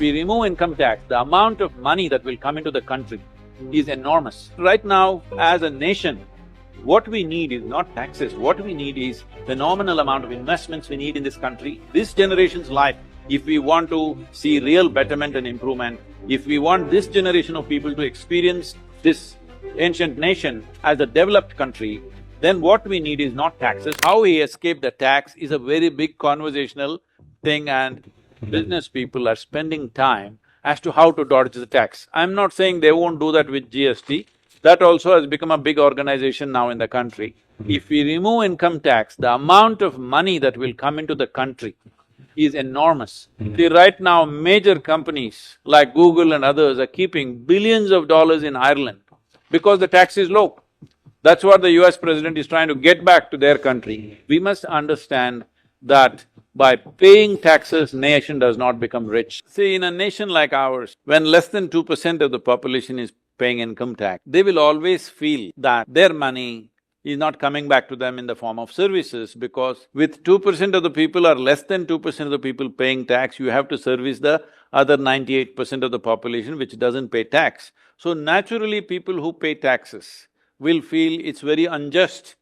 we remove income tax, the amount of money that will come into the country is enormous. Right now, as a nation, what we need is not taxes, what we need is phenomenal amount of investments we need in this country. This generation's life, if we want to see real betterment and improvement, if we want this generation of people to experience this ancient nation as a developed country, then what we need is not taxes. How we escape the tax is a very big conversational thing, and business people are spending time as to how to dodge the tax. I'm not saying they won't do that with GST, that also has become a big organization now in the country. If we remove income tax, the amount of money that will come into the country is enormous. See, right now, major companies like Google and others are keeping billions of dollars in Ireland because the tax is low. That's what the US president is trying to get back to their country. We must understand that by paying taxes, nation does not become rich. See, in a nation like ours, when less than 2% of the population is paying income tax, they will always feel that their money is not coming back to them in the form of services, because with 2% of the people or less than 2% of the people paying tax, you have to service the other 98% of the population which doesn't pay tax. So naturally, people who pay taxes will feel it's very unjust,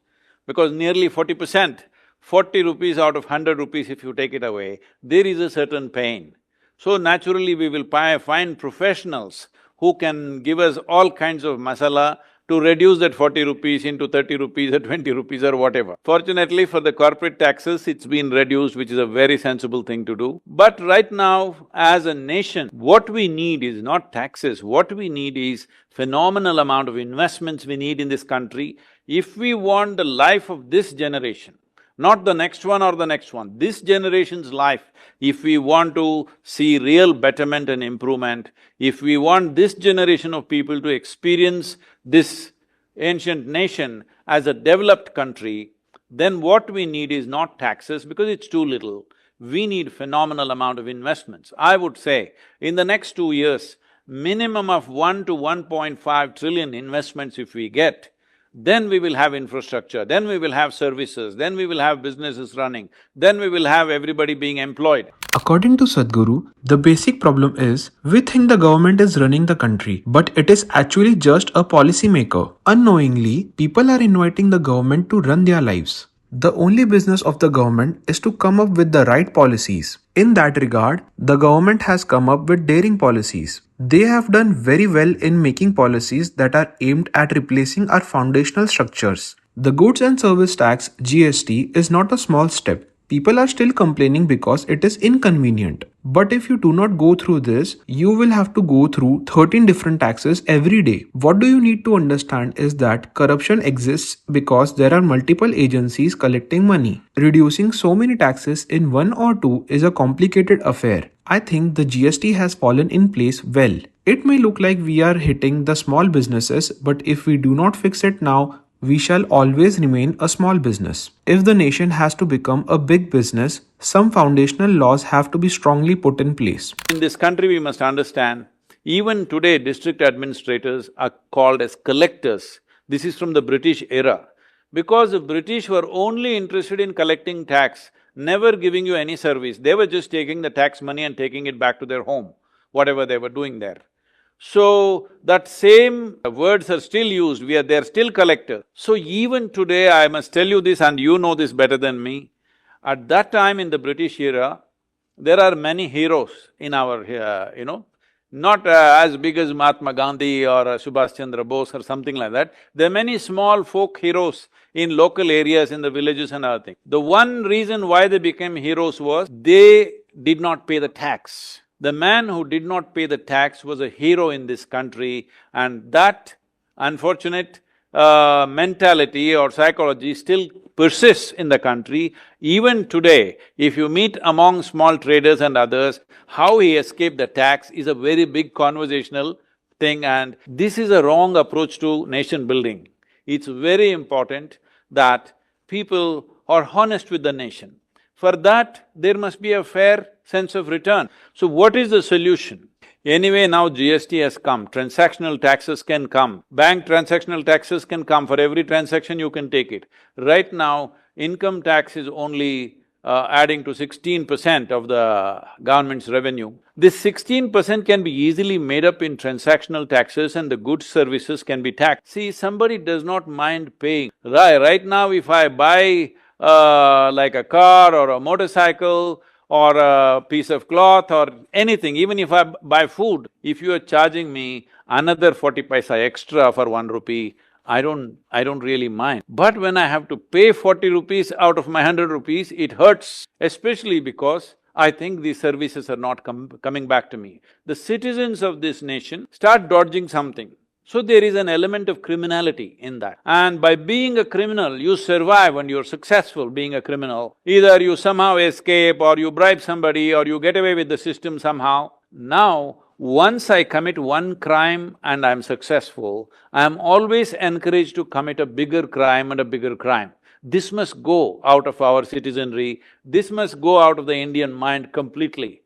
because nearly 40%, 40 rupees out of 100 rupees if you take it away, there is a certain pain. So naturally, we will find professionals who can give us all kinds of masala to reduce that 40 rupees into 30 rupees or 20 rupees or whatever. Fortunately for the corporate taxes, it's been reduced, which is a very sensible thing to do. But right now, as a nation, what we need is not taxes, what we need is phenomenal amount of investments we need in this country. If we want the life of this generation, not the next one or the next one, this generation's life, if we want to see real betterment and improvement, if we want this generation of people to experience this ancient nation as a developed country, then what we need is not taxes because it's too little. We need phenomenal amount of investments. I would say, in the next 2 years, minimum of 1 to 1.5 trillion investments if we get, then we will have infrastructure, then we will have services, then we will have businesses running, then we will have everybody being employed. According to Sadhguru, the basic problem is, we think the government is running the country, but it is actually just a policy maker. Unknowingly, people are inviting the government to run their lives. The only business of the government is to come up with the right policies. In that regard, the government has come up with daring policies. They have done very well in making policies that are aimed at replacing our foundational structures. The goods and service tax (GST) is not a small step. People are still complaining because it is inconvenient. But if you do not go through this, you will have to go through 13 different taxes every day. What do you need to understand is that corruption exists because there are multiple agencies collecting money. Reducing so many taxes in one or two is a complicated affair. I think the GST has fallen in place well. It may look like we are hitting the small businesses, but if we do not fix it now, we shall always remain a small business. If the nation has to become a big business, some foundational laws have to be strongly put in place. In this country, we must understand, even today district administrators are called as collectors. This is from the British era. Because the British were only interested in collecting tax, never giving you any service. They were just taking the tax money and taking it back to their home, whatever they were doing there. So, that same words are still used, they're still collectors. So even today, I must tell you this, and you know this better than me, at that time in the British era, there are many heroes in our, not as big as Mahatma Gandhi or Subhash Chandra Bose or something like that. There are many small folk heroes in local areas, in the villages and other things. The one reason why they became heroes was they did not pay the tax. The man who did not pay the tax was a hero in this country, and that unfortunate mentality or psychology still persists in the country. Even today, if you meet among small traders and others, how he escaped the tax is a very big conversational thing, and this is a wrong approach to nation building. It's very important that people are honest with the nation. For that, there must be a fair sense of return. So what is the solution? Anyway, now GST has come, transactional taxes can come, bank transactional taxes can come, for every transaction you can take it. Right now, income tax is only adding to 16% of the government's revenue. This 16% can be easily made up in transactional taxes and the goods services can be taxed. See, somebody does not mind paying. Right now if I buy like a car or a motorcycle or a piece of cloth or anything, even if I buy food, if you are charging me another 40 paisa extra for 1 rupee, I don't really mind. But when I have to pay 40 rupees out of my 100 rupees, it hurts, especially because I think these services are not coming back to me. The citizens of this nation start dodging something. So there is an element of criminality in that. And by being a criminal, you survive and you're successful being a criminal. Either you somehow escape or you bribe somebody or you get away with the system somehow. Now, once I commit one crime and I'm successful, I'm always encouraged to commit a bigger crime and a bigger crime. This must go out of our citizenry, this must go out of the Indian mind completely.